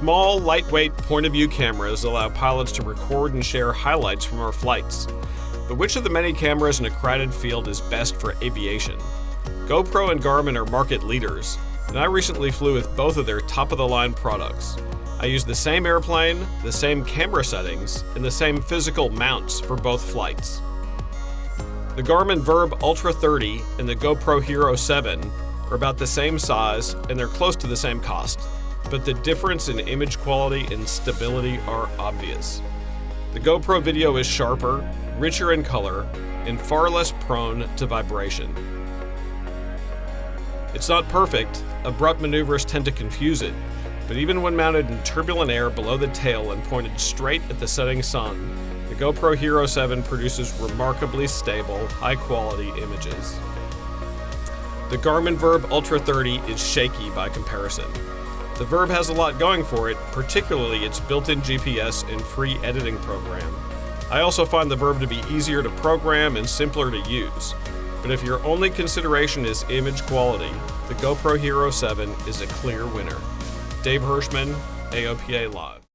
Small, lightweight point-of-view cameras allow pilots to record and share highlights from our flights. But which of the many cameras in a crowded field is best for aviation? GoPro and Garmin are market leaders, and I recently flew with both of their top-of-the-line products. I used the same airplane, the same camera settings, and the same physical mounts for both flights. The Garmin VIRB Ultra 30 and the GoPro Hero 7 are about the same size, and they're close to the same cost. But the difference in image quality and stability are obvious. The GoPro video is sharper, richer in color, and far less prone to vibration. It's not perfect, abrupt maneuvers tend to confuse it, but even when mounted in turbulent air below the tail and pointed straight at the setting sun, the GoPro Hero 7 produces remarkably stable, high-quality images. The Garmin VIRB Ultra 30 is shaky by comparison. The VIRB has a lot going for it, particularly its built-in GPS and free editing program. I also find the VIRB to be easier to program and simpler to use. But if your only consideration is image quality, the GoPro Hero 7 is a clear winner. Dave Hirshman, AOPA Live.